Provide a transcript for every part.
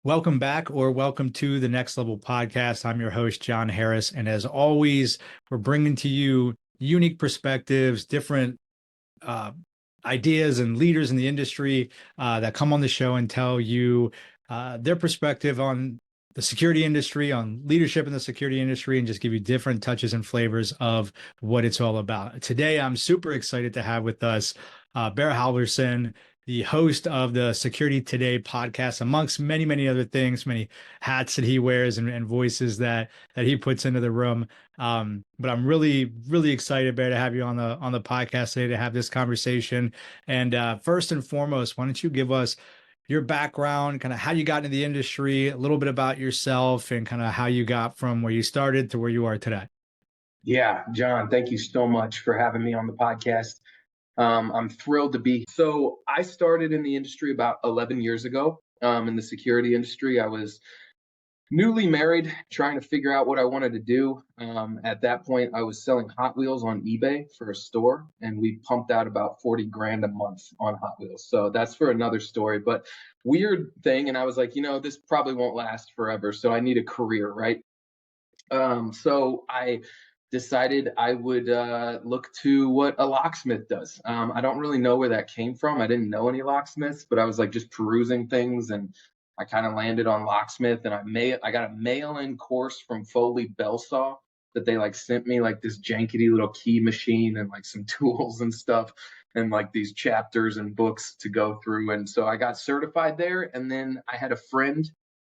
Welcome back or welcome to the Next Level Podcast. I'm your host, Jon Harris. And as always, we're bringing to you unique perspectives, different uh, ideas and leaders in the industry that come on the show and tell you their perspective on the security industry, on leadership in the security industry, and just give you different touches and flavors of what it's all about. Today, I'm super excited to have with us Baer Halverson, the host of the Security Today podcast, amongst many, many other things, many hats that he wears and voices that he puts into the room. But I'm really, really excited, Baer, to have you on the podcast today to have this conversation. And first and foremost, why don't you give us your background, kind of how you got into the industry, a little bit about yourself, and kind of how you got from where you started to where you are today. Yeah, John, thank you so much for having me on the podcast. I'm thrilled to be. So I started in the industry about 11 years ago. In the security industry, I was newly married, trying to figure out what I wanted to do. At that point, I was selling Hot Wheels on eBay for a store, and we pumped out about 40 grand a month on Hot Wheels. So that's for another story. But weird thing, and I was like, this probably won't last forever. So I need a career, right? So I decided I would look to what a locksmith does. I don't really know where that came from. I didn't know any locksmiths, but I was like just perusing things, and I kind of landed on locksmith. And I got a mail-in course from Foley Bell Saw that they like sent me like this jankety little key machine and like some tools and stuff and like these chapters and books to go through. And so I got certified there. And then I had a friend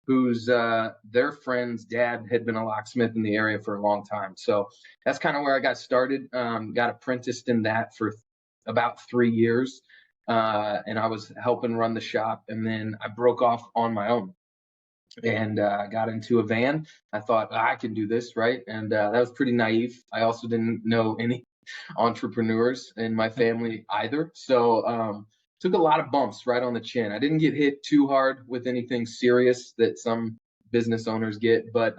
whose their friend's dad had been a locksmith in the area for a long time. So that's kind of where I got started. Got apprenticed in that for about 3 years, and I was helping run the shop. And then I broke off on my own and got into a van. I thought I can do this, right? And that was pretty naive. I also didn't know any entrepreneurs in my family either. So took a lot of bumps right on the chin. I didn't get hit too hard with anything serious that some business owners get, but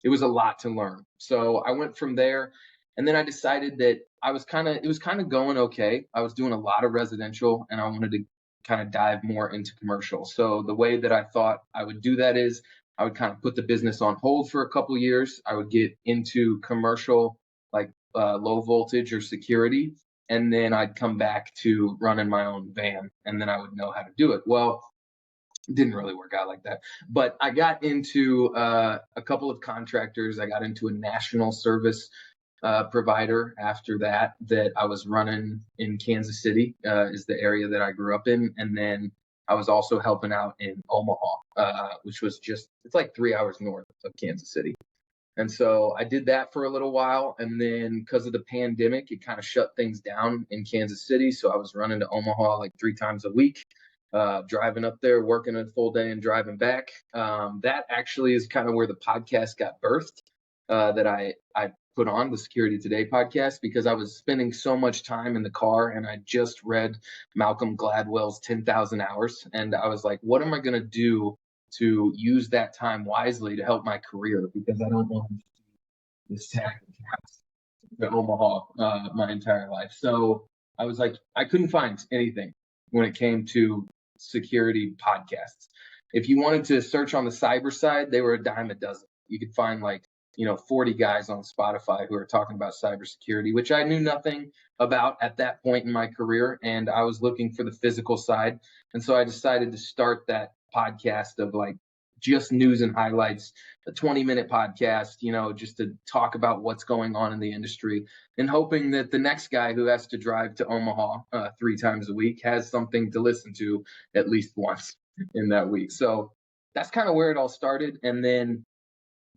it was a lot to learn. So I went from there, and then I decided that it was kind of going okay. I was doing a lot of residential, and I wanted to kind of dive more into commercial. So the way that I thought I would do that is I would kind of put the business on hold for a couple of years. I would get into commercial, like low voltage or security, and then I'd come back to running my own van, and then I would know how to do it. Well, it didn't really work out like that, but I got into a couple of contractors. I got into a national service provider after that I was running in Kansas City, is the area that I grew up in. And then I was also helping out in Omaha, which was it's like 3 hours north of Kansas City. And so I did that for a little while. And then because of the pandemic, it kind of shut things down in Kansas City. So I was running to Omaha like 3 times a week, driving up there, working a full day and driving back. That actually is kind of where the podcast got birthed, that I put on the Security Today podcast, because I was spending so much time in the car, and I just read Malcolm Gladwell's 10,000 Hours. And I was like, what am I going to do to use that time wisely to help my career? Because I don't want this tech to Omaha my entire life. So I was like, I couldn't find anything when it came to security podcasts. If you wanted to search on the cyber side, they were a dime a dozen. You could find like 40 guys on Spotify who are talking about cybersecurity, which I knew nothing about at that point in my career. And I was looking for the physical side. And so I decided to start that podcast of like just news and highlights, a 20-minute podcast, just to talk about what's going on in the industry, and hoping that the next guy who has to drive to Omaha 3 times a week has something to listen to at least once in that week. So that's kind of where it all started. And then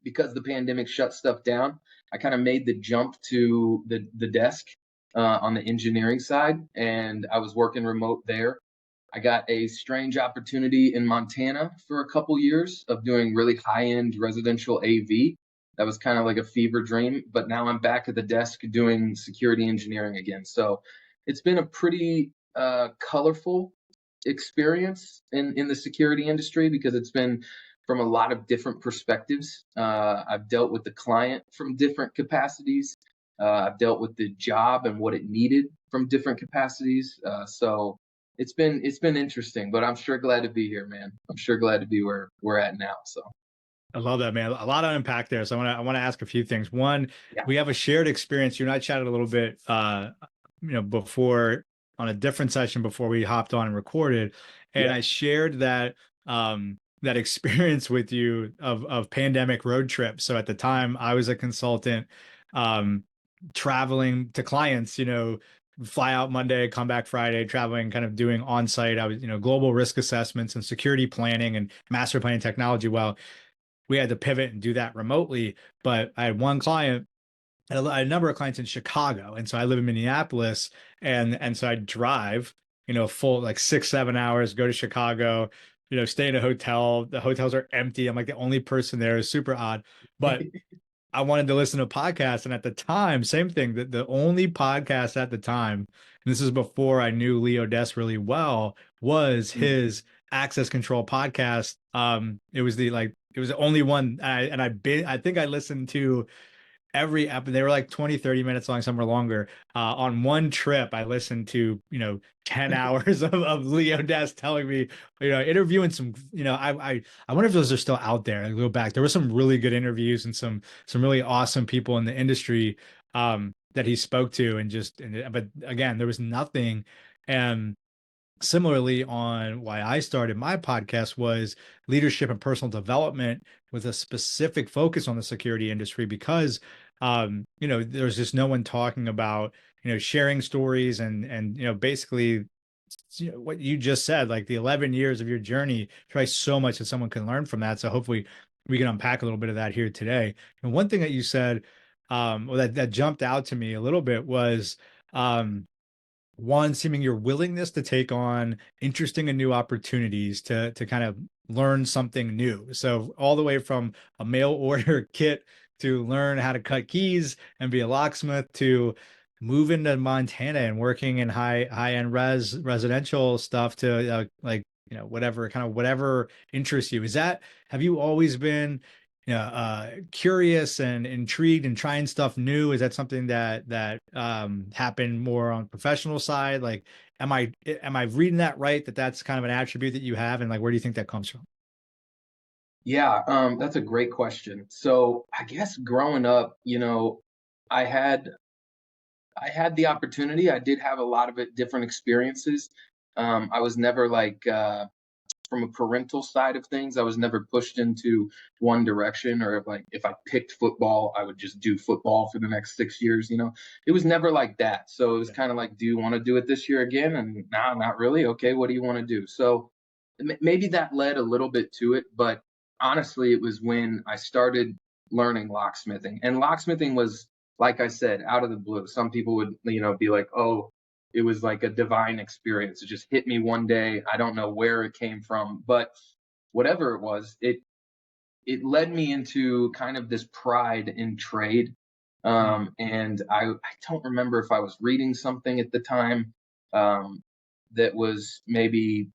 because the pandemic shut stuff down, I kind of made the jump to the desk on the engineering side, and I was working remote there. I got a strange opportunity in Montana for a couple years of doing really high-end residential AV. That was kind of like a fever dream, but now I'm back at the desk doing security engineering again. So it's been a pretty colorful experience in the security industry, because it's been from a lot of different perspectives. I've dealt with the client from different capacities. I've dealt with the job and what it needed from different capacities. So it's been interesting, but I'm sure glad to be here, man. I'm sure glad to be where we're at now. So I love that, man. A lot to unpack there. So I want to ask a few things. One, yeah, we have a shared experience. You and I chatted a little bit, before on a different session before we hopped on and recorded, and yeah. I shared that experience with you of pandemic road trips. So at the time, I was a consultant, um, traveling to clients. Fly out Monday, come back Friday, traveling, kind of doing on site. I was, global risk assessments and security planning and master planning technology. Well, we had to pivot and do that remotely. But I had one client, I had a number of clients in Chicago, and so I live in Minneapolis, and so I drive, full like 6-7 hours, go to Chicago, stay in a hotel. The hotels are empty. I'm like the only person there. It's super odd, but I wanted to listen to podcasts, and at the time, same thing. The only podcast at the time, and this is before I knew Leo Des really well, was Mm. his Access Control podcast. It was the only one, I think I listened to every episode. They were like 20, 30 minutes long, some were longer. On one trip I listened to 10 hours of Leo Des telling me, interviewing some, I wonder if those are still out there. I go back, there were some really good interviews and some really awesome people in the industry that he spoke to, but again, there was nothing. And similarly, on why I started my podcast was leadership and personal development with a specific focus on the security industry, because there's just no one talking about sharing stories and basically what you just said, like the 11 years of your journey. Try so much that someone can learn from that. So hopefully we can unpack a little bit of that here today. And one thing that you said, or that jumped out to me a little bit, was one, seeming your willingness to take on interesting and new opportunities to kind of learn something new. So all the way from a mail order kit to learn how to cut keys and be a locksmith, to move into Montana and working in high end residential stuff, to whatever interests you. Have you always been curious and intrigued and trying stuff new? Is that something that happened more on professional side? Like, am I reading that right? That's kind of an attribute that you have, and like, where do you think that comes from? Yeah, that's a great question. So I guess growing up, I had I had the opportunity. I did have a lot of it, different experiences. I was never like from a parental side of things, I was never pushed into one direction, or like if I picked football, I would just do football for the next 6 years. It was never like that. So it was Yeah. kind of like, do you want to do it this year again? And nah, not really. Okay, what do you want to do? So maybe that led a little bit to it, but honestly, it was when I started learning locksmithing. And locksmithing was, like I said, out of the blue. Some people would, be like, oh, it was like a divine experience. It just hit me one day. I don't know where it came from, but whatever it was, it led me into kind of this pride in trade. Mm. And I don't remember if I was reading something at the time that was maybe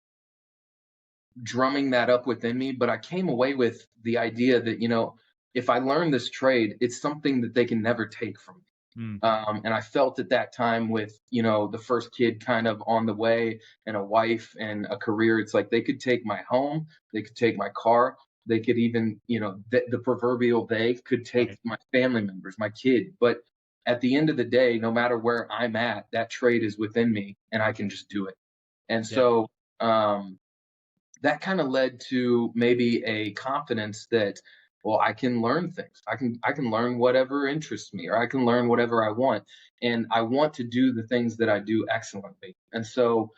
drumming that up within me, but I came away with the idea that, if I learn this trade, it's something that they can never take from me. Mm. And I felt at that time with, the first kid kind of on the way and a wife and a career, it's like they could take my home, they could take my car, they could even, the proverbial they could take Right. my family members, my kid. But at the end of the day, no matter where I'm at, that trade is within me and I can just do it. And Yeah. so, that kind of led to maybe a confidence that, well, I can learn things, I can learn whatever interests me, or I can learn whatever I want, and I want to do the things that I do excellently. And so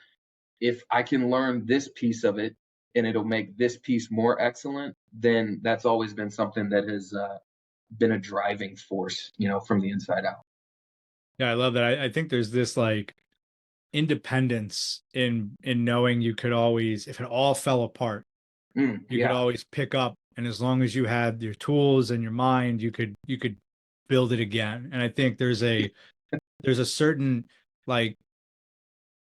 if I can learn this piece of it and it'll make this piece more excellent, then that's always been something that has been a driving force, from the inside out. Yeah, I love that. I think there's this like independence in knowing you could always, if it all fell apart, you could Yeah. always pick up, and as long as you had your tools and your mind, you could build it again. And I think there's a certain like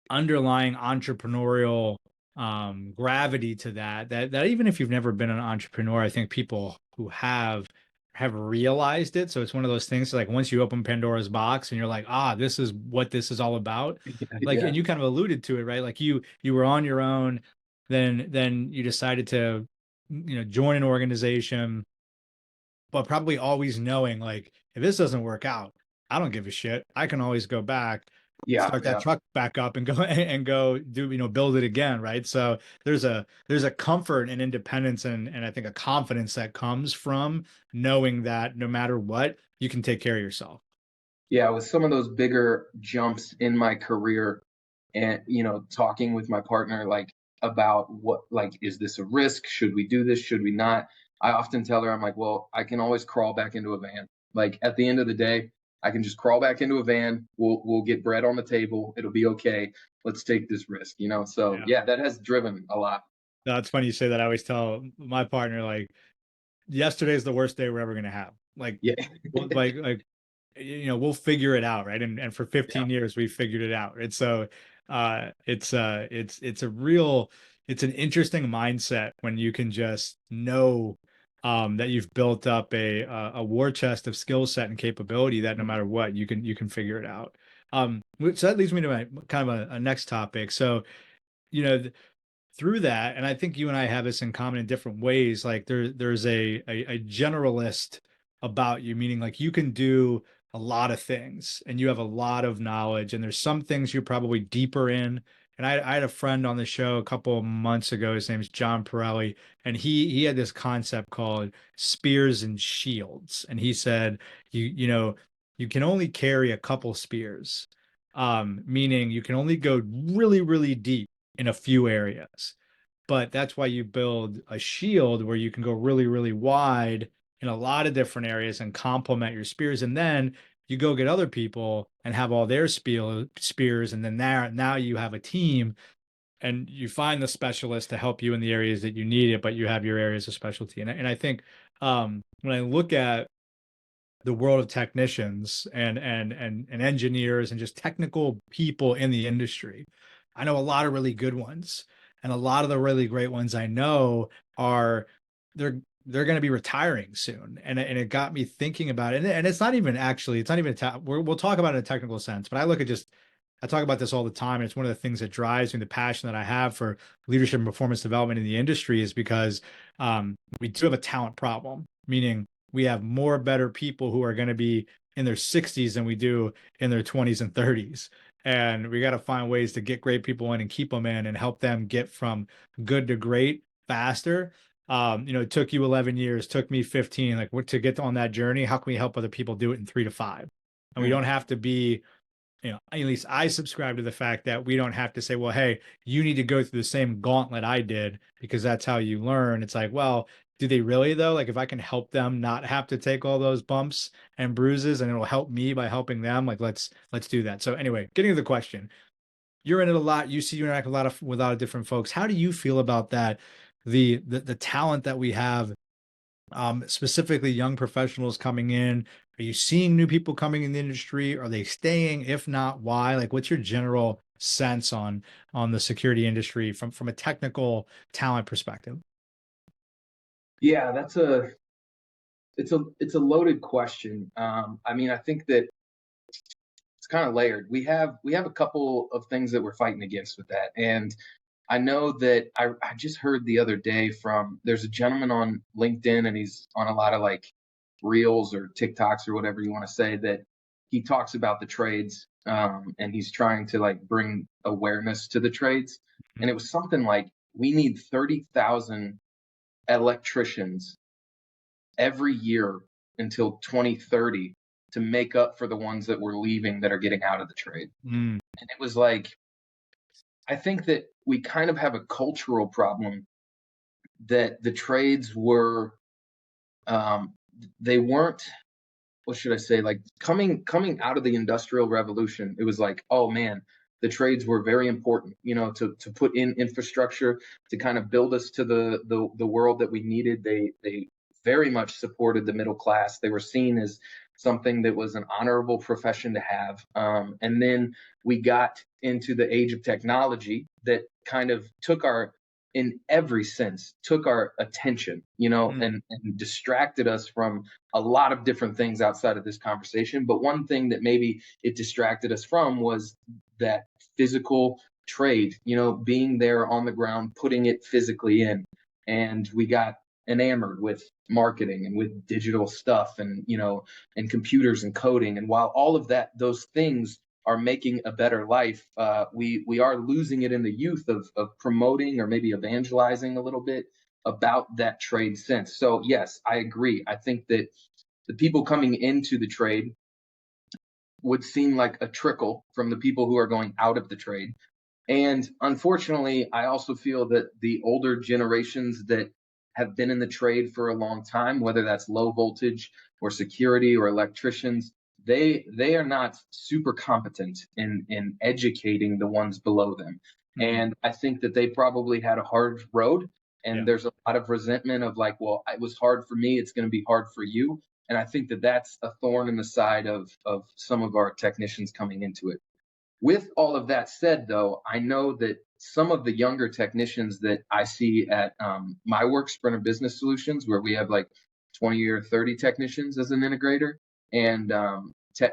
underlying entrepreneurial gravity to that even if you've never been an entrepreneur, I think people who have have realized it. So it's one of those things like once you open Pandora's box and you're like, this is what this is all about. Like, Yeah. and you kind of alluded to it, right? Like you were on your own, then you decided to, join an organization, but probably always knowing like if this doesn't work out, I don't give a shit. I can always go back, Yeah. start that Yeah. truck back up and go and go do, build it again, right? So there's a comfort and independence and I think a confidence that comes from knowing that no matter what, you can take care of yourself. Yeah. With some of those bigger jumps in my career and, talking with my partner, like about what, like, is this a risk? Should we do this? Should we not? I often tell her, I'm like, well, I can always crawl back into a van. Like at the end of the day, I can just crawl back into a van. We'll get bread on the table. It'll be okay. Let's take this risk. So Yeah. yeah, that has driven a lot. No, it's funny you say that. I always tell my partner, like, yesterday's the worst day we're ever gonna have. Like, Yeah. like we'll figure it out, right? And for Yeah. 15 years we figured it out. And so it's a real, it's an interesting mindset when you can just know that you've built up a war chest of skill set and capability that no matter what you can figure it out. So that leads me to my kind of a next topic. So you know through that, and I think you and I have this in common in different ways, like there's a generalist about you, meaning like you can do a lot of things and you have a lot of knowledge, and there's some things you're probably deeper in. And I had a friend on the show a couple of months ago, his name's John Pirelli, and he had this concept called spears and shields, and he said you can only carry a couple spears, meaning you can only go really really deep in a few areas. But that's why you build a shield where you can go really, really wide in a lot of different areas and complement your spears. And then you go get other people and have all their spears. And then now you have a team and you find the specialist to help you in the areas that you need it, but you have your areas of specialty. And I think when I look at the world of technicians and engineers and just technical people in the industry, I know a lot of really good ones, and a lot of the really great ones I know are they're going to be retiring soon, and it got me thinking about it. And it's not even actually, it's not even we'll talk about it in a technical sense, but I talk about this all the time, and it's one of the things that drives me, the passion that I have for leadership and performance development in the industry is because we do have a talent problem, meaning we have more better people who are going to be in their 60s than we do in their 20s and 30s. And we got to find ways to get great people in and keep them in and help them get from good to great faster. It took you 11 years, took me 15, like to get on that journey. How can we help other people do it in 3 to 5? And we Mm. don't have to be, at least I subscribe to the fact that we don't have to say, well, hey, you need to go through the same gauntlet I did because that's how you learn. It's like, well, do they really though? Like if I can help them not have to take all those bumps and bruises and it'll help me by helping them, like let's do that. So anyway, getting to the question, you're in it a lot. You interact a lot with a lot of different folks. How do you feel about that? The talent that we have, specifically young professionals coming in. Are you seeing new people coming in the industry? Are they staying? If not, why? Like, what's your general sense on the security industry from a technical talent perspective? Yeah, it's a loaded question. I mean, I think that it's kind of layered. We have a couple of things that we're fighting against with that, and I know that I just heard the other day from there's a gentleman on LinkedIn and he's on a lot of like reels or TikToks or whatever you want to say that he talks about the trades, and he's trying to like bring awareness to the trades. And it was something like we need 30,000 electricians every year until 2030 to make up for the ones that we're leaving that are getting out of the trade. Mm, And it was like I think that we kind of have a cultural problem that the trades were um, they weren't, what should I say, like coming out of the industrial revolution. It was like, oh man, the trades were very important, to put in infrastructure to kind of build us to the world that we needed. They very much supported the middle class. They were seen as something that was an honorable profession to have. And then we got into the age of technology that kind of took our in every sense took our attention, you know, Mm, and distracted us from a lot of different things outside of this conversation. But one thing that maybe it distracted us from was that physical trade, you know, being there on the ground, putting it physically in. And we got enamored with marketing and with digital stuff and, you know, and computers and coding. And while all of that, those things are making a better life, we are losing it in the youth of promoting or maybe evangelizing a little bit about that trade sense. So yes, I agree. I think that the people coming into the trade would seem like a trickle from the people who are going out of the trade. And unfortunately, I also feel that the older generations that have been in the trade for a long time, whether that's low voltage or security or electricians, they are not super competent in educating the ones below them. mm, And I think that they probably had a hard road. And yeah. there's a lot of resentment of like, well, it was hard for me, it's going to be hard for you. And I think that that's a thorn in the side of some of our technicians coming into it. With all of that said, though, I know that some of the younger technicians that I see at my work, Sprinter Business Solutions, where we have like 20 or 30 technicians as an integrator, and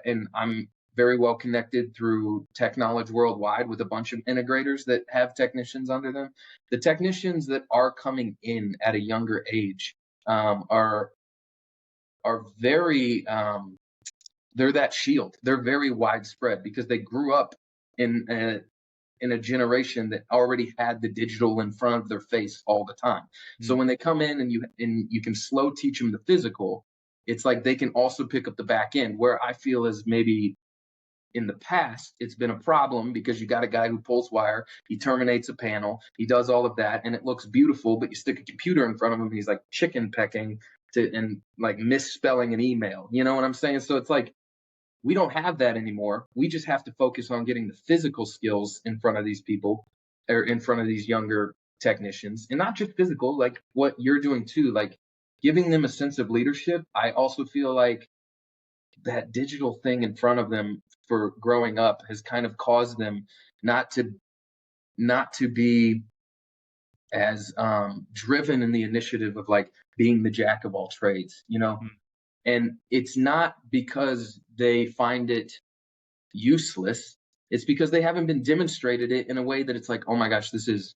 and I'm very well connected through Tech Knowledge Worldwide with a bunch of integrators that have technicians under them. The technicians that are coming in at a younger age um, are are very they're that shield. They're very widespread because they grew up in a generation that already had the digital in front of their face all the time. So Mm, when they come in and you can slow teach them the physical, it's like they can also pick up the back end. Where I feel is maybe in the past it's been a problem because you got a guy who pulls wire, he terminates a panel, he does all of that, and it looks beautiful. But you stick a computer in front of him, and he's like chicken pecking to and like misspelling an email. You know what I'm saying? So it's like we don't have that anymore. We just have to focus on getting the physical skills in front of these people or in front of these younger technicians, and not just physical, like what you're doing too, like giving them a sense of leadership. I also feel like that digital thing in front of them for growing up has kind of caused them not to not to be as driven in the initiative of like being the jack of all trades, you know. mm. And it's not because they find it useless. It's because they haven't been demonstrated it in a way that it's like, oh my gosh, this is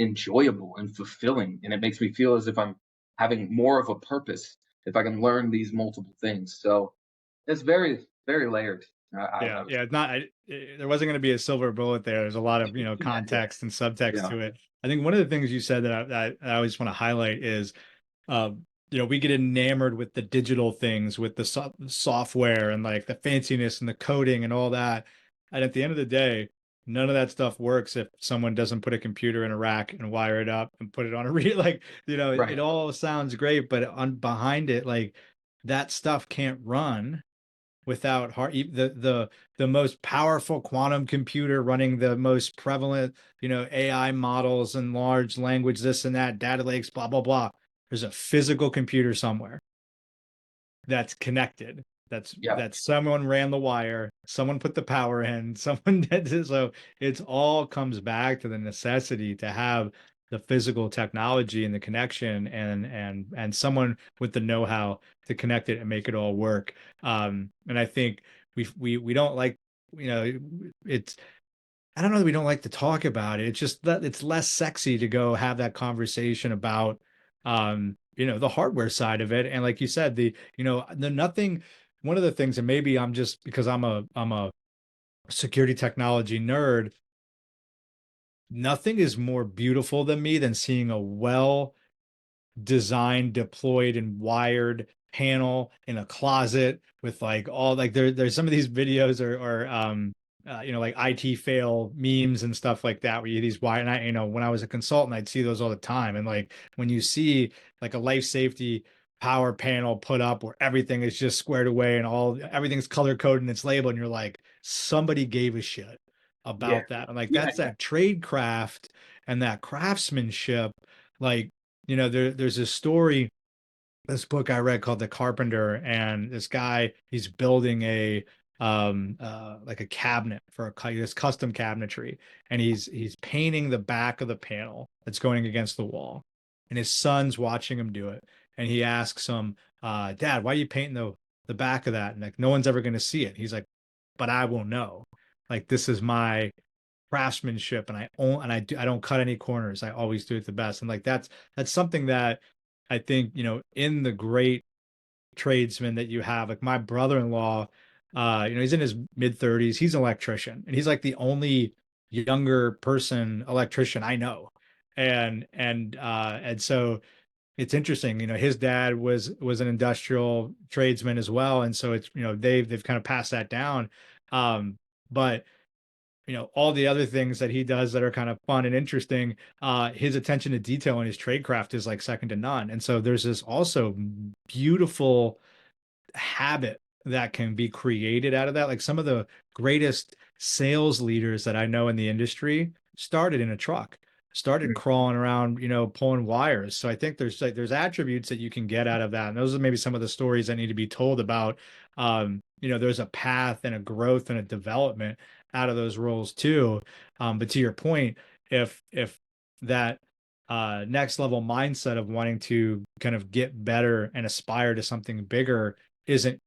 enjoyable and fulfilling. And it makes me feel as if I'm having more of a purpose if I can learn these multiple things. So it's very, very layered. I Yeah, would yeah, it's not there wasn't gonna be a silver bullet there. There's a lot of, yeah, yeah, context and subtext yeah. to it. I think one of the things you said that I always wanna highlight is, uh, we get enamored with the digital things, with the software and like the fanciness and the coding and all that. And at the end of the day, none of that stuff works if someone doesn't put a computer in a rack and wire it up and put it on a read. Like, it Right. all sounds great, but on behind it, like that stuff can't run without the most powerful quantum computer running the most prevalent AI models and large language this and that data lakes blah blah blah. There's a physical computer somewhere that's connected. Yeah. That someone ran the wire, someone put the power in, someone did this. So it's all comes back to the necessity to have the physical technology and the connection and someone with the know-how to connect it and make it all work. And I think we don't like, it's I don't know that we don't like to talk about it. It's just that it's less sexy to go have that conversation about the hardware side of it. And like you said, the nothing one of the things, and maybe I'm just because I'm a security technology nerd, nothing is more beautiful than me than seeing a well designed, deployed, and wired panel in a closet with like all like there's some of these videos or like IT fail memes and stuff like that where you these wire and I when I was a consultant I'd see those all the time. And like when you see like a life safety power panel put up where everything is just squared away and everything's color coded and it's labeled and you're like somebody gave a shit Yeah. about that. And like Yeah. that's Yeah. that trade craft and that craftsmanship. Like there's this story, this book I read called The Carpenter, and this guy, he's building like a cabinet for this custom cabinetry, and he's painting the back of the panel that's going against the wall, and his son's watching him do it, and he asks him, Dad, why are you painting the back of that? And like, no one's ever going to see it. He's like, but I will know. Like, this is my craftsmanship, and I don't cut any corners. I always do it the best. And like, that's something that I think, in the great tradesmen that you have, like my brother-in-law, he's in his mid-30s. He's an electrician, and he's like the only younger person electrician I know. And so it's interesting. His dad was an industrial tradesman as well, and so it's, they've kind of passed that down. But all the other things that he does that are kind of fun and interesting, his attention to detail in his trade craft is like second to none. And so there's this also beautiful habit that can be created out of that. Like some of the greatest sales leaders that I know in the industry started in a truck, started crawling around, pulling wires. So I think there's attributes that you can get out of that. And those are maybe some of the stories that need to be told about, there's a path and a growth and a development out of those roles too. But to your point, if that next level mindset of wanting to kind of get better and aspire to something bigger isn't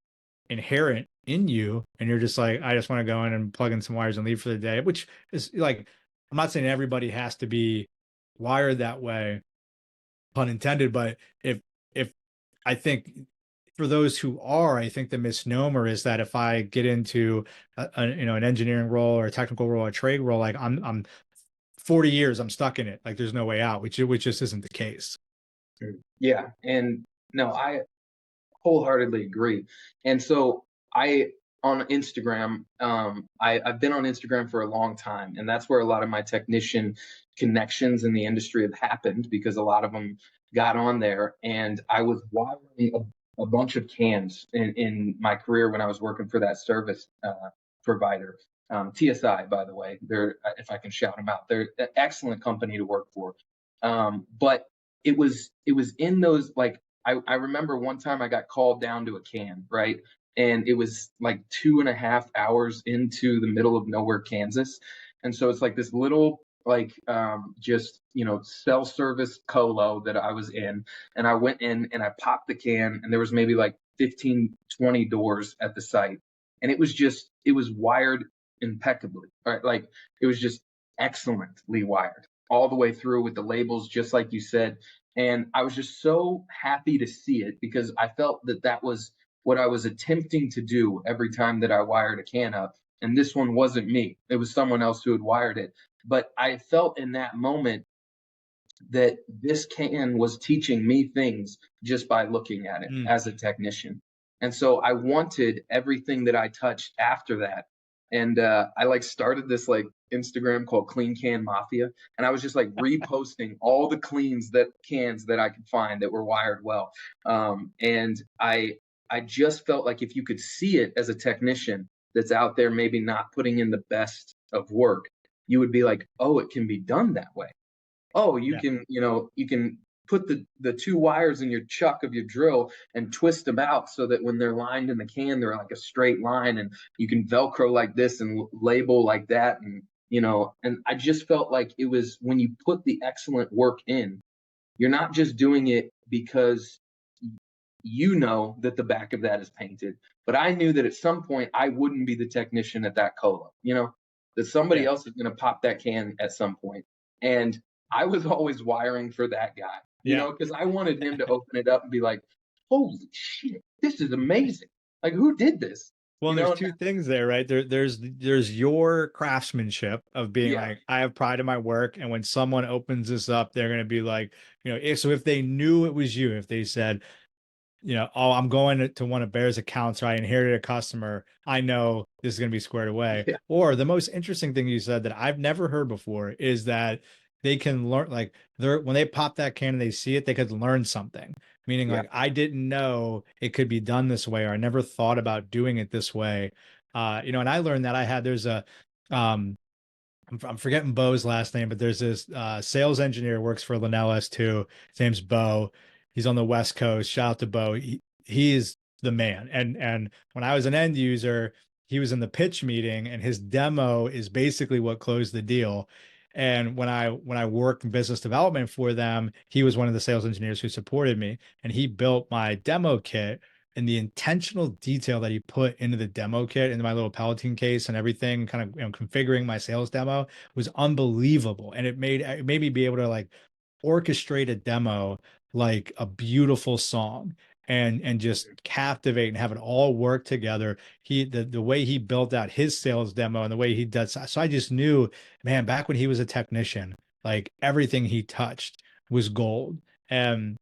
inherent in you, and you're just like, I just want to go in and plug in some wires and leave for the day, which is like, I'm not saying everybody has to be wired that way, pun intended, but if I think for those who are, I think the misnomer is that if I get into an engineering role or a technical role or a trade role, like I'm 40 years, I'm stuck in it. Like there's no way out, which just isn't the case. Yeah. And no, I wholeheartedly agree. And so on Instagram, I've been on Instagram for a long time, and that's where a lot of my technician connections in the industry have happened, because a lot of them got on there. And I was wiring a bunch of cans in my career when I was working for that service provider. TSI, by the way, if I can shout them out, they're an excellent company to work for. But it was in those, like, I remember one time I got called down to a can, right? And it was like 2.5 hours into the middle of nowhere, Kansas. And so it's like this little, like, just, cell service colo that I was in. And I went in and I popped the can, and there was maybe like 15, 20 doors at the site. And it was wired impeccably, right? Like it was just excellently wired all the way through with the labels, just like you said. And I was just so happy to see it, because I felt that was what I was attempting to do every time that I wired a can up. And this one wasn't me, it was someone else who had wired it. But I felt in that moment that this can was teaching me things just by looking at it as a technician. And so I wanted everything that I touched after that. And I like started this like Instagram called Clean Can Mafia. And I was just like reposting all the cans that I could find that were wired well. And I just felt like if you could see it as a technician that's out there, maybe not putting in the best of work, you would be like, oh, it can be done that way. Oh, you can, you can put the two wires in your chuck of your drill and twist them out so that when they're lined in the can, they're like a straight line, and you can Velcro like this and label like that. And I just felt like it was, when you put the excellent work in, you're not just doing it because that the back of that is painted. But I knew that at some point I wouldn't be the technician at that colo, that somebody else is going to pop that can at some point. And I was always wiring for that guy, because I wanted him to open it up and be like, holy shit, this is amazing. Like, who did this? Well, there's two things there, right? There's your craftsmanship of being like, I have pride in my work. And when someone opens this up, they're going to be like, so if they knew it was you, if they said, oh, I'm going to one of Baer's accounts, or I inherited a customer, I know this is going to be squared away. Yeah. Or the most interesting thing you said that I've never heard before is that they can learn, like when they pop that can and they see it, they could learn something. Meaning like, I didn't know it could be done this way, or I never thought about doing it this way. And I learned that there's a, I'm forgetting Bo's last name, but there's this sales engineer who works for Linnell S2. His name's Bo. He's on the West Coast. Shout out to Bo. He is the man. And when I was an end user, he was in the pitch meeting, and his demo is basically what closed the deal. And when I worked in business development for them, he was one of the sales engineers who supported me, and he built my demo kit. And the intentional detail that he put into the demo kit, into my little Peloton case and everything, kind of, configuring my sales demo, was unbelievable. And it made me be able to like orchestrate a demo like a beautiful song, and just captivate and have it all work together. The way he built out his sales demo and the way he does, so I just knew, man, back when he was a technician, like everything he touched was gold. And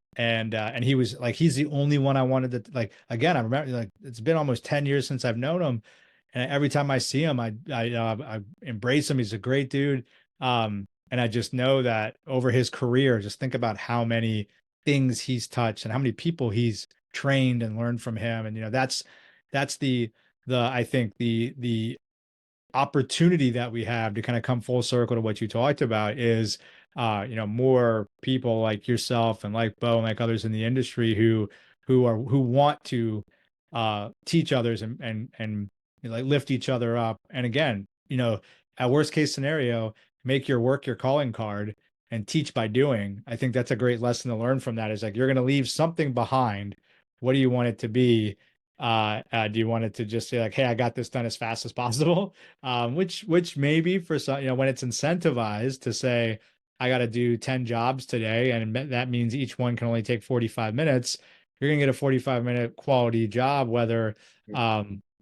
he was like, he's the only one I wanted to, like, again, I remember, like, it's been almost 10 years since I've known him, and every time I see him, I embrace him. He's a great dude. And I just know that over his career, just think about how many things he's touched and how many people he's trained and learned from him. And that's the I think the opportunity that we have to kind of come full circle to what you talked about is more people like yourself and like Bo and like others in the industry who want to teach others and like lift each other up. And again, at worst case scenario, make your work your calling card and teach by doing. I think that's a great lesson to learn from that, is like, you're going to leave something behind. What do you want it to be? Do you want it to just say like, hey, I got this done as fast as possible? Which maybe for some, when it's incentivized to say, I got to do 10 jobs today, and that means each one can only take 45 minutes. You're going to get a 45-minute quality job, whether,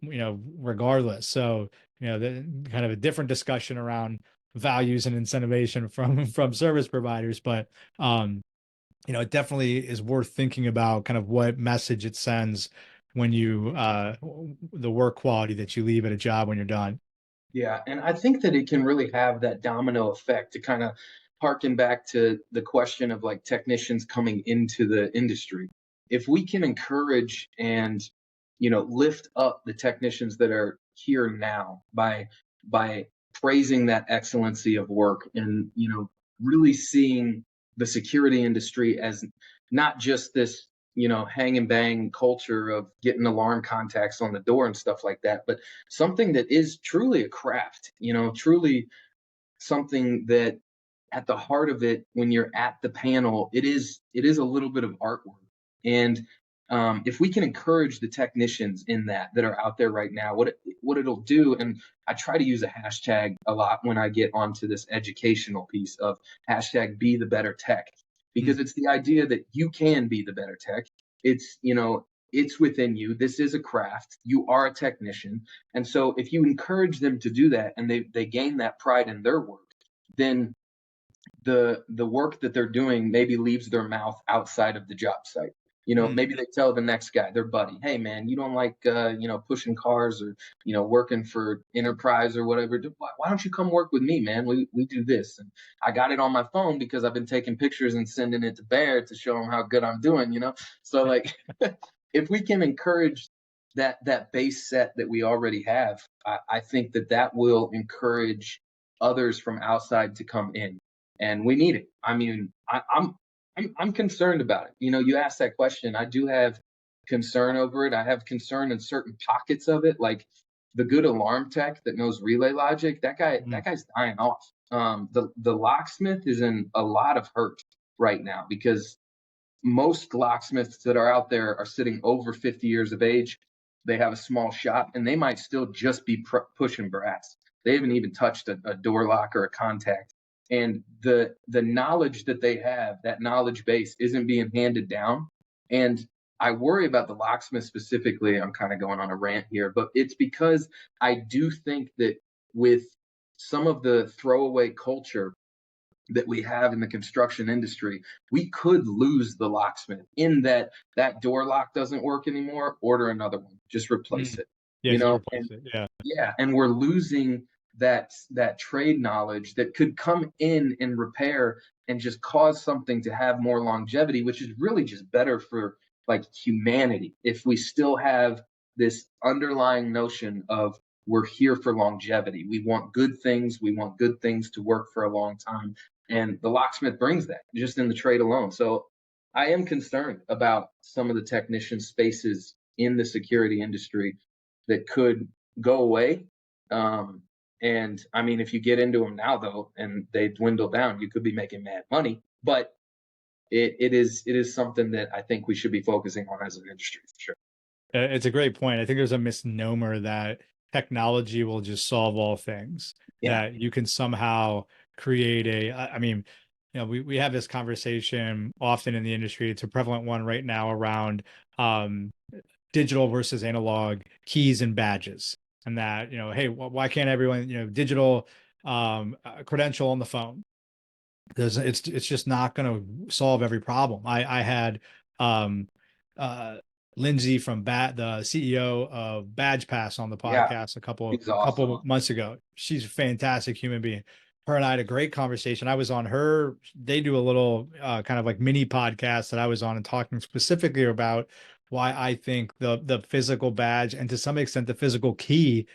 regardless. So, the kind of a different discussion around values and incentivization from service providers, but it definitely is worth thinking about kind of what message it sends when the work quality that you leave at a job when you're done. Yeah, and I think that it can really have that domino effect, to kind of harken back to the question of like technicians coming into the industry. If we can encourage and lift up the technicians that are here now by praising that excellency of work, and really seeing the security industry as not just this hang and bang culture of getting alarm contacts on the door and stuff like that, but something that is truly a craft, truly something that at the heart of it, when you're at the panel, it is a little bit of artwork. And if we can encourage the technicians in that are out there right now, what it'll do, and I try to use a hashtag a lot when I get onto this educational piece of hashtag be the better tech, because it's the idea that you can be the better tech. It's within you. This is a craft. You are a technician. And so if you encourage them to do that, and they gain that pride in their work, then the work that they're doing maybe leaves their mouth outside of the job site. Maybe they tell the next guy, their buddy, hey man, you don't like pushing cars, or working for enterprise or whatever. Why don't you come work with me, man? We do this, and I got it on my phone because I've been taking pictures and sending it to Bear to show him how good I'm doing. So like, if we can encourage that base set that we already have, I think that will encourage others from outside to come in, and we need it. I mean, I'm concerned about it. You asked that question. I do have concern over it. I have concern in certain pockets of it, like the good alarm tech that knows relay logic. That guy's dying off. The locksmith is in a lot of hurt right now, because most locksmiths that are out there are sitting over 50 years of age. They have a small shop, and they might still just be pushing brass. They haven't even touched a door lock or a contact. And the knowledge that they have, that knowledge base, isn't being handed down. And I worry about the locksmith specifically. I'm kind of going on a rant here, but it's because I do think that with some of the throwaway culture that we have in the construction industry, we could lose the locksmith, in that door lock doesn't work anymore, order another one, just replace it. Yeah, just replace it. Yeah. Yeah, and we're losing that trade knowledge that could come in and repair and just cause something to have more longevity, which is really just better for like humanity, if we still have this underlying notion of we're here for longevity. We want good things. We want good things to work for a long time. And the locksmith brings that just in the trade alone. So I am concerned about some of the technician spaces in the security industry that could go away. And I mean, if you get into them now though, and they dwindle down, you could be making mad money. But it is something that I think we should be focusing on as an industry for sure. It's a great point. I think there's a misnomer that technology will just solve all things, Yeah. that you can somehow create I mean, we have this conversation often in the industry. It's a prevalent one right now around um, digital versus analog keys and badges. And that, hey, why can't everyone, digital credential on the phone? Because it's just not going to solve every problem. I had um, uh, Lindsay from the CEO of Badge Pass on the Yeah. podcast a couple He's awesome. couple months ago. She's a fantastic human being. Her and I had a great conversation. I was on her. They do a little kind of like mini podcast that I was on and talking specifically about why I think the physical badge and to some extent the physical key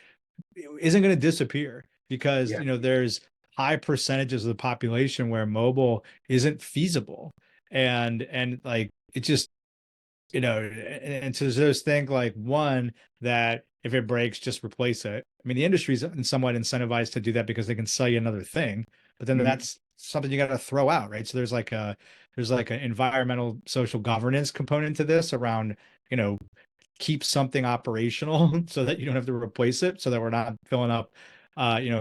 isn't going to disappear because Yeah. there's high percentages of the population where mobile isn't feasible and like it just and so those think like one that if it breaks just replace it. I mean the industry's somewhat incentivized to do that because they can sell you another thing, but then Mhm. that's something you got to throw out, right? So there's like an environmental social governance component to this around you know keep something operational so that you don't have to replace it, so that we're not filling up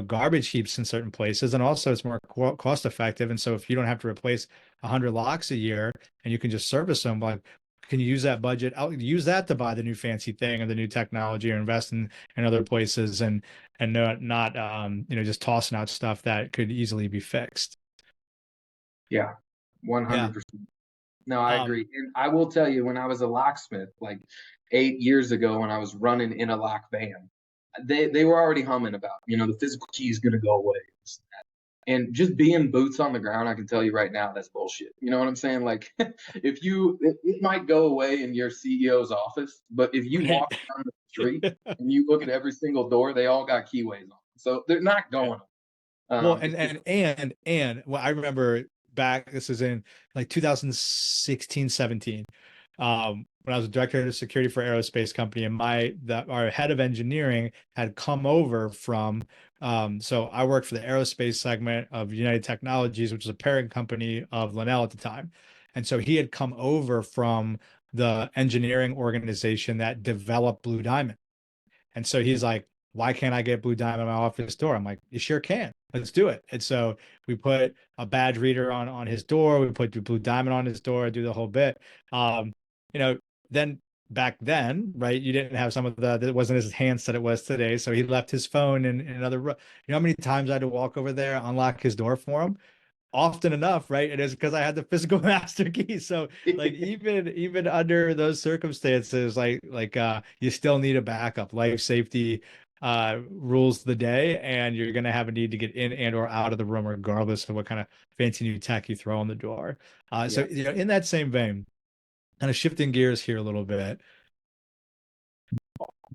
garbage heaps in certain places, and also it's more cost effective. And so if you don't have to replace 100 locks a year and you can just service them, like can you use that budget? I'll use that to buy the new fancy thing or the new technology or invest in other places and not just tossing out stuff that could easily be fixed. Yeah. Yeah. 100%. No, I Um, agree. And I will tell you, when I was a locksmith, like 8 years ago, when I was running in a lock van, they were already humming about, the physical key is going to go away. And just being boots on the ground, I can tell you right now, that's bullshit. You know what I'm saying? Like, it might go away in your CEO's office, but if you right. walk down the street and you look at every single door, they all got keyways on. So they're not going. Well, It's just, well, I remember back, this is in like 2016, 17, when I was a director of security for aerospace company, and our head of engineering had come over from, so I worked for the aerospace segment of United Technologies, which is a parent company of Linnell at the time. And so he had come over from the engineering organization that developed Blue Diamond. And so he's like, why can't I get Blue Diamond on my office door? I'm like, you sure can. Let's do it. And so we put a badge reader on his door. We put the Blue Diamond on his door, do the whole bit. Um, you know, then back then, right, you didn't have some of that wasn't as enhanced that it was today. So he left his phone in another room. You know how many times I had to walk over there, unlock his door for him? Often enough, right? It is because I had the physical master key. So like even under those circumstances, you still need a backup. Life safety rules the day, and you're gonna have a need to get in and or out of the room regardless of what kind of fancy new tech you throw on the door. yeah. So in that same vein, kind of shifting gears here a little bit,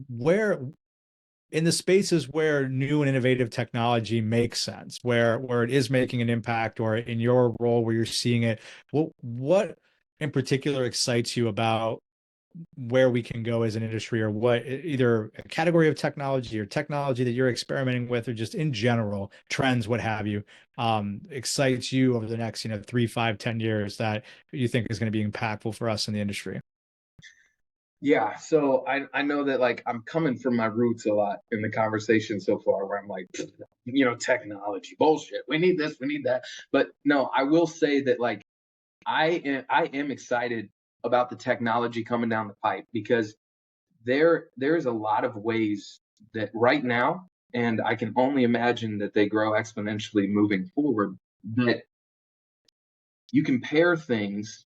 where in the spaces where new and innovative technology makes sense, where it is making an impact, or in your role where you're seeing it, what in particular excites you about where we can go as an industry, or what either a category of technology or technology that you're experimenting with, or just in general trends, what have you, excites you over the next 3, 5, 10 years that you think is going to be impactful for us in the industry? Yeah, so I know that like I'm coming from my roots a lot in the conversation so far, where I'm like, technology bullshit. We need this, we need that. But no, I will say that like I am excited about the technology coming down the pipe, because there's a lot of ways that right now, and I can only imagine that they grow exponentially moving forward, that you can pair things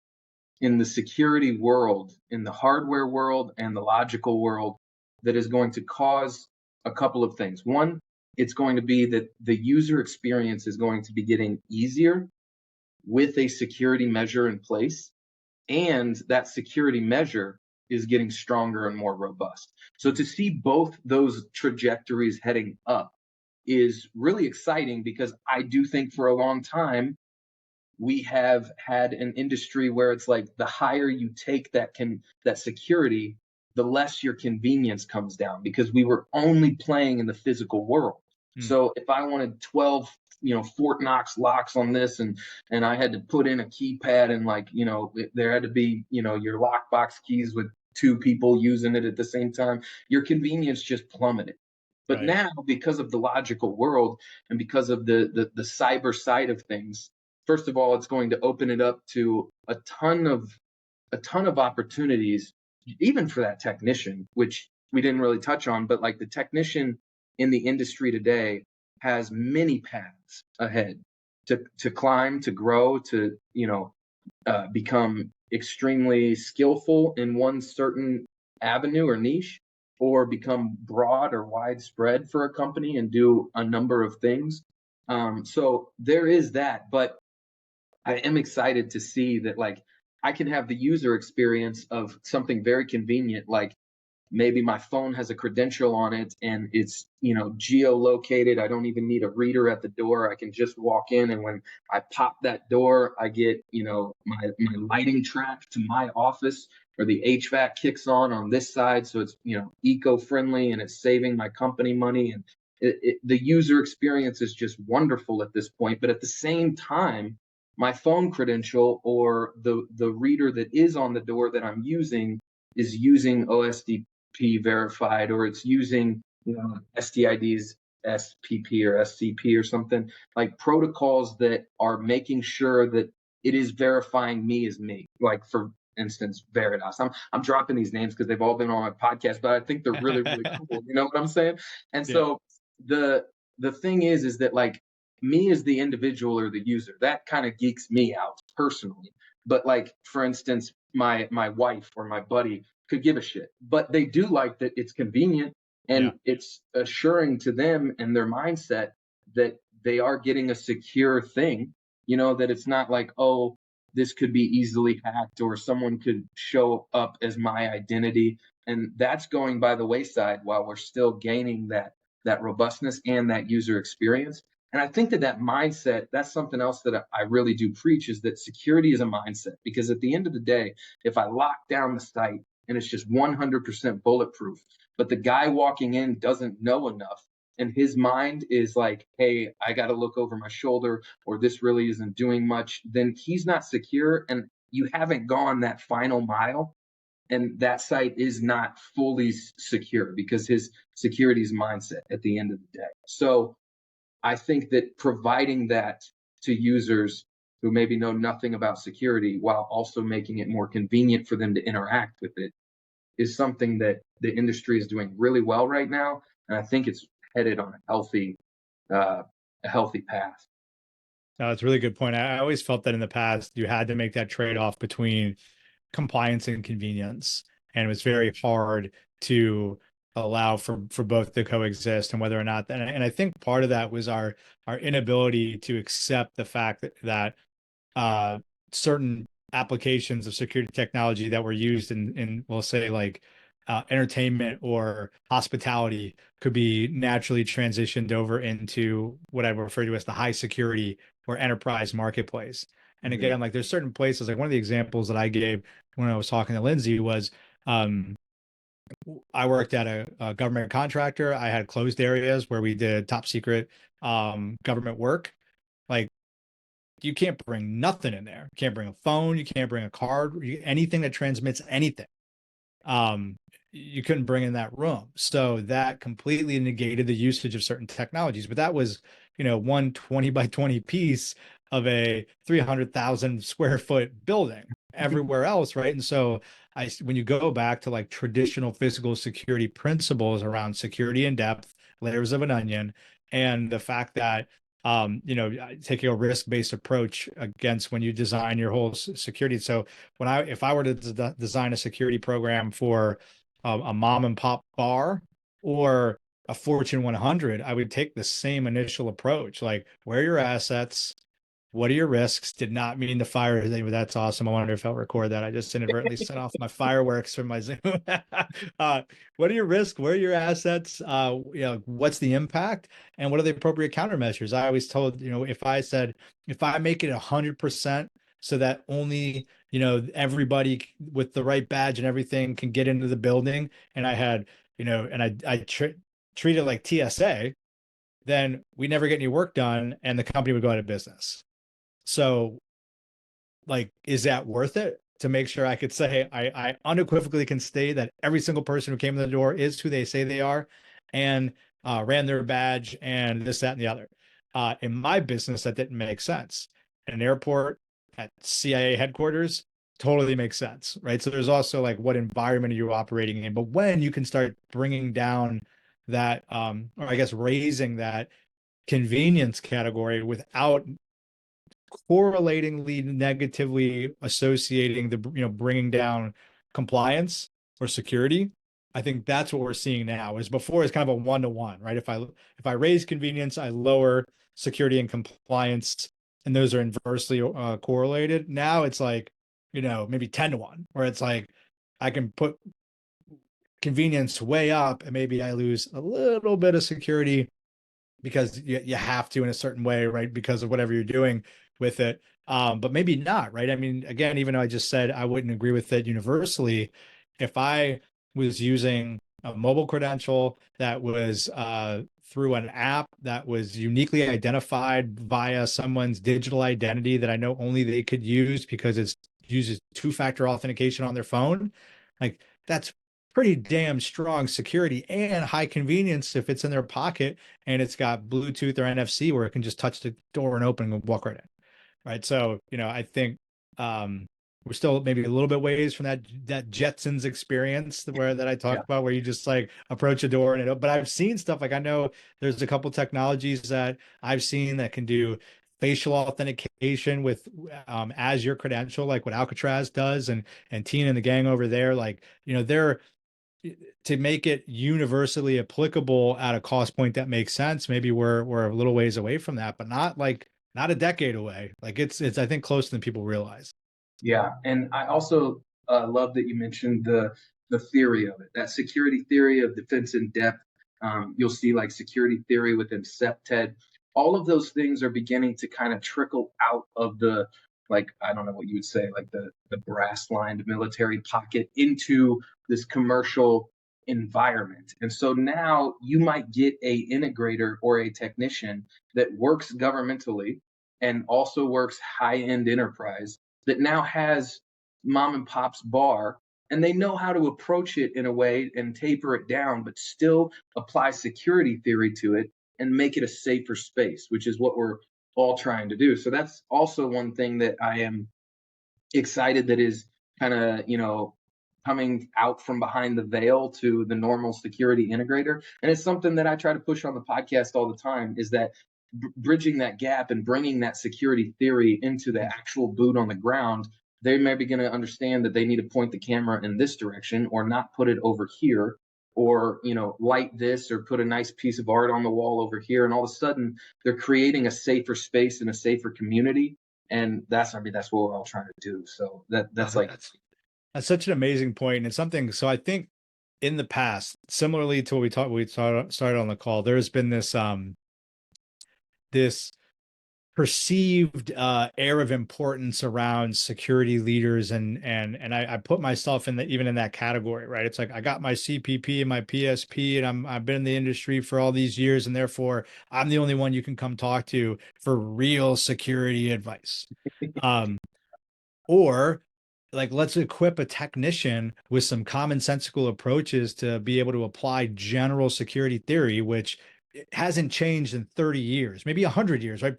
in the security world, in the hardware world, and the logical world, that is going to cause a couple of things. One, it's going to be that the user experience is going to be getting easier with a security measure in place, and that security measure is getting stronger and more robust. So to see both those trajectories heading up is really exciting, because I do think for a long time we have had an industry where it's like the higher you take that security, the less your convenience comes down, because we were only playing in the physical world. Mm, So if I wanted 12, Fort Knox locks on this, and I had to put in a keypad, and like, there had to be, your lockbox keys with two people using it at the same time, your convenience just plummeted. But right. now, because of the logical world, and because of the cyber side of things, first of all, it's going to open it up to a ton of opportunities, even for that technician, which we didn't really touch on. But like, the technician in the industry today has many paths ahead to climb, to grow, to become extremely skillful in one certain avenue or niche, or become broad or widespread for a company and do a number of things. So there is that, but I am excited to see that, like, I can have the user experience of something very convenient, like maybe my phone has a credential on it and it's, geolocated. I don't even need a reader at the door. I can just walk in, and when I pop that door, I get, my lighting track to my office, or the HVAC kicks on this side, so it's, eco-friendly, and it's saving my company money. And the user experience is just wonderful at this point. But at the same time, my phone credential, or the reader that is on the door that I'm using, is using OSDP verified, or it's using, STIDs, SPP or SCP or something, like protocols that are making sure that it is verifying me as me. Like, for instance, Veritas. I'm dropping these names because they've all been on my podcast, but I think they're really, really cool. You know what I'm saying? And Yeah. so the thing is that, like, me as the individual or the user, that kind of geeks me out personally. But like, for instance, my wife or my buddy could give a shit, but they do like that it's convenient, Yeah. and it's assuring to them and their mindset that they are getting a secure thing. That it's not like, oh, this could be easily hacked, or someone could show up as my identity, and that's going by the wayside while we're still gaining that robustness and that user experience. And I think that mindset, that's something else that I really do preach, is that security is a mindset. Because at the end of the day, if I lock down the site and it's just 100% bulletproof, but the guy walking in doesn't know enough, and his mind is like, hey, I got to look over my shoulder, or this really isn't doing much, then he's not secure, and you haven't gone that final mile, and that site is not fully secure, because his security is mindset at the end of the day. So I think that providing that to users who maybe know nothing about security, while also making it more convenient for them to interact with it, is something that the industry is doing really well right now. And I think it's headed on uh, a healthy path. No, that's a really good point. I always felt that in the past, you had to make that trade-off between compliance and convenience, and it was very hard to allow for both to coexist, and whether or not. And I think part of that was our inability to accept the fact that uh, certain applications of security technology that were used in we'll say, like, entertainment or hospitality could be naturally transitioned over into what I refer to as the high security or enterprise marketplace. And Mhm. again, like, there's certain places, like one of the examples that I gave when I was talking to Lindsay was, um, I worked at a government contractor. I had closed areas where we did top secret government work. Like, you can't bring nothing in there. You can't bring a phone. You can't bring a card. Anything that transmits anything. Um, you couldn't bring in that room. So that completely negated the usage of certain technologies. But that was, one 20 by 20 piece of a 300,000 square foot building. Everywhere else, right? And so when you go back to like traditional physical security principles around security in depth, layers of an onion, and the fact that taking a risk-based approach against when you design your whole security. So if I were to design a security program for a mom and pop bar or a Fortune 100, I would take the same initial approach. Like, where are your assets? What are your risks? Did not mean to fire. That's awesome. I wonder if I'll record that. I just inadvertently set off my fireworks from my Zoom. What are your risks? Where are your assets? What's the impact? And what are the appropriate countermeasures? I always told, if I make it 100% so that only, everybody with the right badge and everything can get into the building. And I had, and treat it like TSA, then we never get any work done and the company would go out of business. So, like, is that worth it to make sure I could say I unequivocally can state that every single person who came in the door is who they say they are and ran their badge and this, that, and the other. In my business, that didn't make sense. At an airport, at CIA headquarters, totally makes sense, right? So there's also like, what environment are you operating in? But when you can start bringing down that, or I guess raising that convenience category without correlatingly negatively associating the, bringing down compliance or security. I think that's what we're seeing now. Is before it's kind of a one-to-one, right? If I raise convenience, I lower security and compliance, and those are inversely correlated. Now it's like, maybe 10-to-1, where it's like I can put convenience way up and maybe I lose a little bit of security because you have to in a certain way, right? Because of whatever you're doing with it. But maybe not, right? I mean, again, even though I just said I wouldn't agree with it universally, if I was using a mobile credential that was through an app that was uniquely identified via someone's digital identity that I know only they could use because it uses two-factor authentication on their phone, like that's pretty damn strong security and high convenience if it's in their pocket and it's got Bluetooth or NFC where it can just touch the door and open and walk right in. Right. So, I think we're still maybe a little bit ways from that Jetsons experience that I Yeah. talked about, where you just like approach a door and but I've seen stuff like, I know there's a couple technologies that I've seen that can do facial authentication with as your credential, like what Alcatraz does, and Tina and the gang over there, like, they're to make it universally applicable at a cost point that makes sense. Maybe we're a little ways away from that, but not a decade away. Like it's I think closer than people realize. Yeah, and I also love that you mentioned the theory of it, that security theory of defense in depth. You'll see like security theory within SEPTED. All of those things are beginning to kind of trickle out of the, like, I don't know what you would say, like the brass lined military pocket into this commercial environment. And so now you might get a integrator or a technician that works governmentally and also works high end enterprise, that now has mom and pop's bar, and they know how to approach it in a way and taper it down, but still apply security theory to it and make it a safer space, which is what we're all trying to do. So that's also one thing that I am excited that is kind of, coming out from behind the veil to the normal security integrator. And it's something that I try to push on the podcast all the time, is that bridging that gap and bringing that security theory into the actual boot on the ground. They may be going to understand that they need to point the camera in this direction or not put it over here, or light this or put a nice piece of art on the wall over here, and all of a sudden they're creating a safer space and a safer community. And that's, I mean, that's what we're all trying to do. So that's like, That's such an amazing point, and it's something. So I think in the past, similarly to what we started on the call, there's been this perceived air of importance around security leaders, and I put myself in even in that category, right? It's like I got my CPP and my PSP, and I've been in the industry for all these years, and therefore I'm the only one you can come talk to for real security advice. Or like, let's equip a technician with some commonsensical approaches to be able to apply general security theory, which hasn't changed in 30 years, maybe 100 years, right?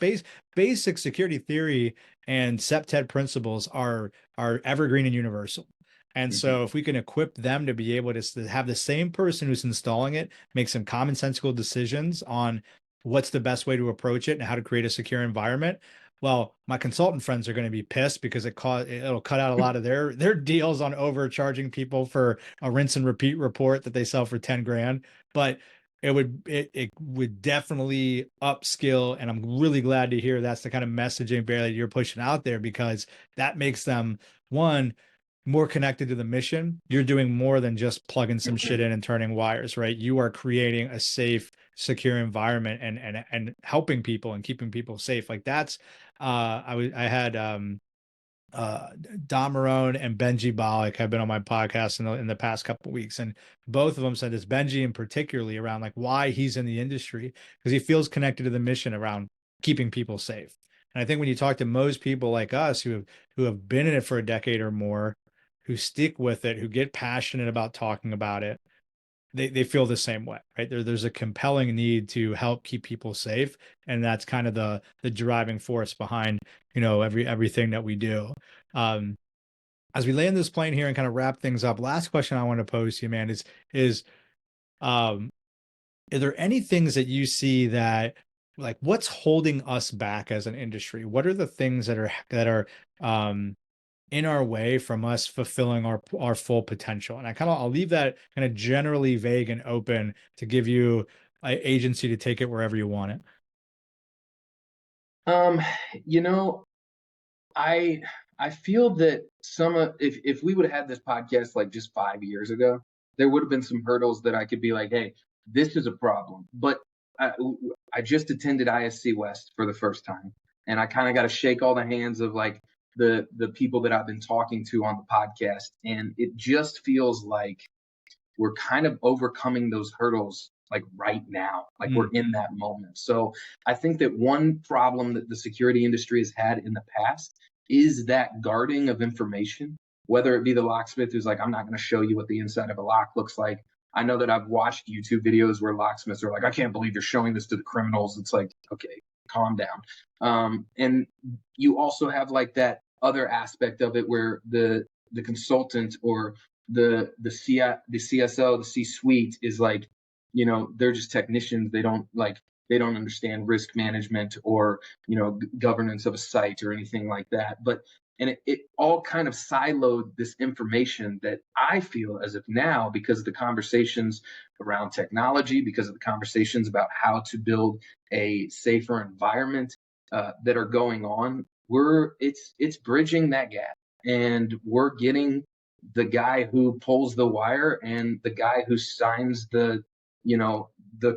Basic security theory and SEPTED principles are evergreen and universal. And mhm. so if we can equip them to be able to have the same person who's installing it make some commonsensical decisions on what's the best way to approach it and how to create a secure environment, well, my consultant friends are going to be pissed because it'll cut out a lot of their deals on overcharging people for a rinse and repeat report that they sell for 10 grand. But it would definitely upskill, and I'm really glad to hear that's the kind of messaging, Barry, that you're pushing out there, because that makes them, one, more connected to the mission. You're doing more than just plugging some shit in and turning wires, right? You are creating a safe, secure environment and helping people and keeping people safe. Like that's I had Don Marone and Benji Bollick have been on my podcast in the past couple of weeks, and both of them said this. Benji, in particularly, around like why he's in the industry, because he feels connected to the mission around keeping people safe. And I think when you talk to most people like us who have been in it for a decade or more, who stick with it, who get passionate about talking about it, they feel the same way, right? There's a compelling need to help keep people safe, and that's kind of the driving force behind everything that we do. Um, as we land this plane here and kind of wrap things up, last question I want to pose to you, man, is are there any things that you see that, like, what's holding us back as an industry? What are the things that are in our way from us fulfilling our full potential? And I'll leave that kind of generally vague and open to give you agency to take it wherever you want it. Um, you know, I I feel that some of if we would have had this podcast like just 5 years ago, there would have been some hurdles that I could be like, hey, this is a problem. But I, I just attended ISC West for the first time, and I kind of got to shake all the hands of like the people that I've been talking to on the podcast, and it just feels like we're kind of overcoming those hurdles like right now, like we're Mm, in that moment. So I think that one problem that the security industry has had in the past is that guarding of information, whether it be the locksmith who's like, I'm not going to show you what the inside of a lock looks like. I know that I've watched YouTube videos where locksmiths are like, I can't believe you're showing this to the criminals. It's like, okay, calm down. And you also have like that other aspect of it where the consultant or the CSO, the C suite is like, they're just technicians. They don't understand risk management or governance of a site or anything like that. But and it all kind of siloed this information that I feel as if now, because of the conversations around technology, because of the conversations about how to build a safer environment that are going on, it's bridging that gap, and we're getting the guy who pulls the wire and the guy who signs the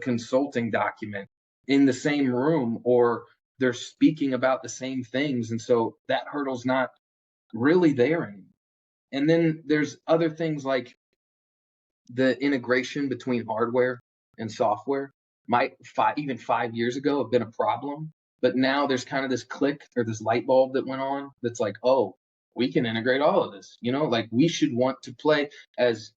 consulting document in the same room, or they're speaking about the same things, and so that hurdle's not really there anymore. And then there's other things like the integration between hardware and software might even 5 years ago have been a problem, but now there's kind of this click or this light bulb that went on that's like, oh, we can integrate all of this. Like we should want to play as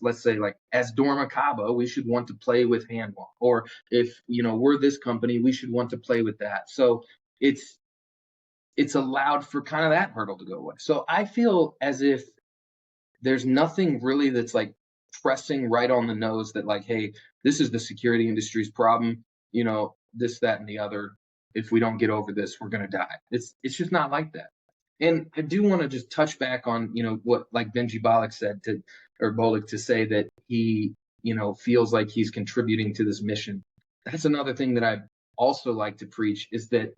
let's say like as Dormacaba, we should want to play with Handwall, or if we're this company, we should want to play with that. So it's it's allowed for kind of that hurdle to go away. So I feel as if there's nothing really that's like pressing right on the nose that like, hey, this is the security industry's problem, this, that, and the other. If we don't get over this, we're gonna die. It's just not like that. And I do want to just touch back on, what like Benji Bollick said to or Bolick to say that he, feels like he's contributing to this mission. That's another thing that I also like to preach is that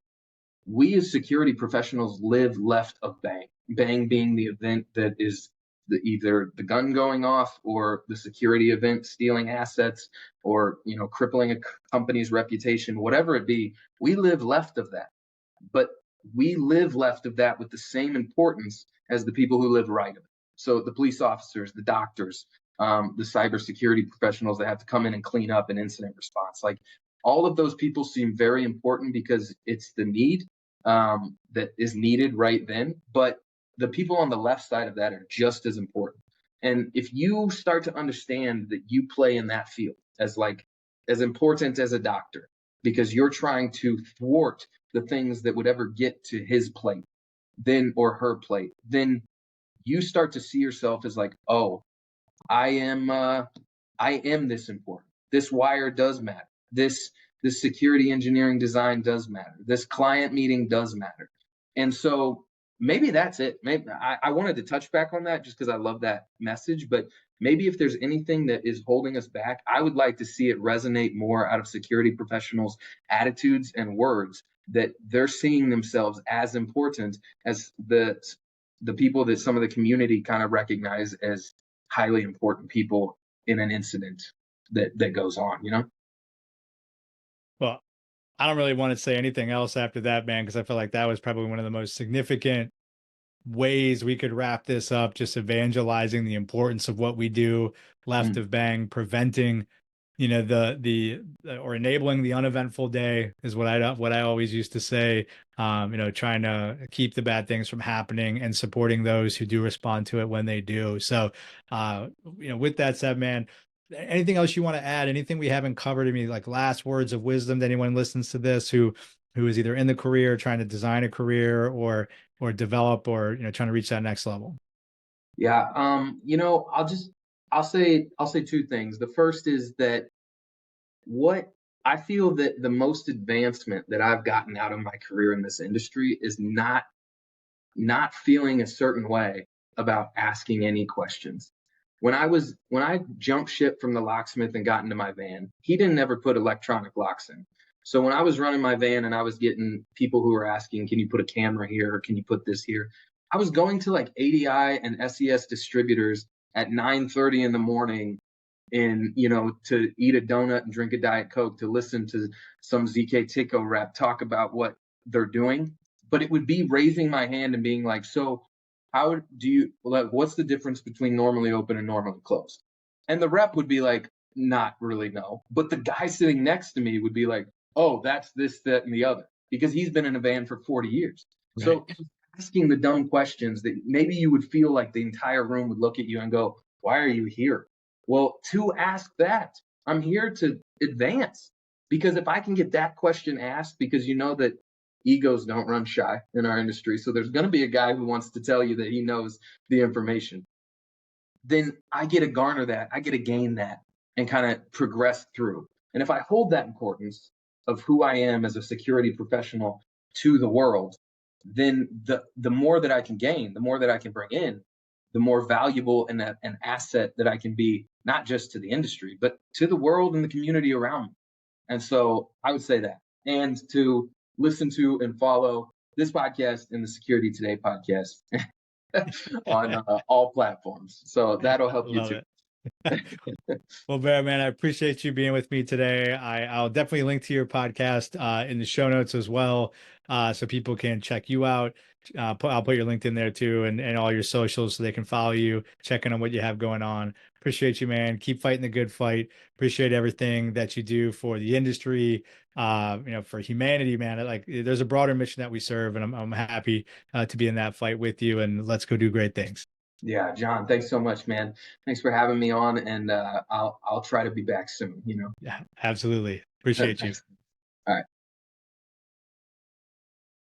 we as security professionals live left of bang. Bang being the event that is either the gun going off or the security event stealing assets or crippling a company's reputation, whatever it be. We live left of that, but we live left of that with the same importance as the people who live right of it. So the police officers, the doctors, the cybersecurity professionals that have to come in and clean up an incident response, like all of those people seem very important because it's the need that is needed right then. But the people on the left side of that are just as important. And if you start to understand that you play in that field as important as a doctor, because you're trying to thwart the things that would ever get to his plate, then or her plate, then you start to see yourself as like, oh, I am I am this important. This wire does matter. This security engineering design does matter. This client meeting does matter. And so maybe that's it. Maybe I wanted to touch back on that just because I love that message. But maybe if there's anything that is holding us back, I would like to see it resonate more out of security professionals' attitudes and words, that they're seeing themselves as important as the people that some of the community kind of recognize as highly important people in an incident that goes on. Well, I don't really want to say anything else after that, man, because I feel like that was probably one of the most significant ways we could wrap this up, just evangelizing the importance of what we do left Mm. of bang, preventing, or enabling the uneventful day is what I always used to say. Trying to keep the bad things from happening and supporting those who do respond to it when they do. So, with that said, man, anything else you want to add? Anything we haven't covered? I mean, like last words of wisdom to anyone listens to this who is either in the career, trying to design a career, or develop, or trying to reach that next level. Yeah. I'll say two things. The first is that what I feel that the most advancement that I've gotten out of my career in this industry is not feeling a certain way about asking any questions. When I jumped ship from the locksmith and got into my van, he didn't ever put electronic locks in. So when I was running my van and I was getting people who were asking, can you put a camera here or can you put this here? I was going to like ADI and SES distributors at 9:30 in the morning to eat a donut and drink a Diet Coke to listen to some ZK Tico rep talk about what they're doing. But it would be raising my hand and being like, so how do you like what's the difference between normally open and normally closed? And the rep would be like, not really no. But the guy sitting next to me would be like, oh, that's this, that, and the other, because he's been in a van for 40 years. Right. So asking the dumb questions that maybe you would feel like the entire room would look at you and go, why are you here? Well, to ask that, I'm here to advance. Because if I can get that question asked, because you know that egos don't run shy in our industry. So there's going to be a guy who wants to tell you that he knows the information. Then I get to garner that, I get to gain that and kind of progress through. And if I hold that importance of who I am as a security professional to the world, then the more that I can gain, the more that I can bring in, the more valuable and an asset that I can be, not just to the industry, but to the world and the community around me. And so I would say that. And to listen to and follow this podcast and the Security Today podcast on all platforms. So that'll help you Love too. it. Well, Bear, man, I appreciate you being with me today. I'll definitely link to your podcast in the show notes as well, so people can check you out. I'll put your LinkedIn there too, and all your socials so they can follow you, check in on what you have going on. Appreciate you, man. Keep fighting the good fight. Appreciate everything that you do for the industry, for humanity, man. Like, there's a broader mission that we serve, and I'm happy to be in that fight with you. And let's go do great things. Yeah, John, thanks so much, man. Thanks for having me on, and I'll try to be back soon. Yeah, absolutely. Appreciate you. Thanks. All right.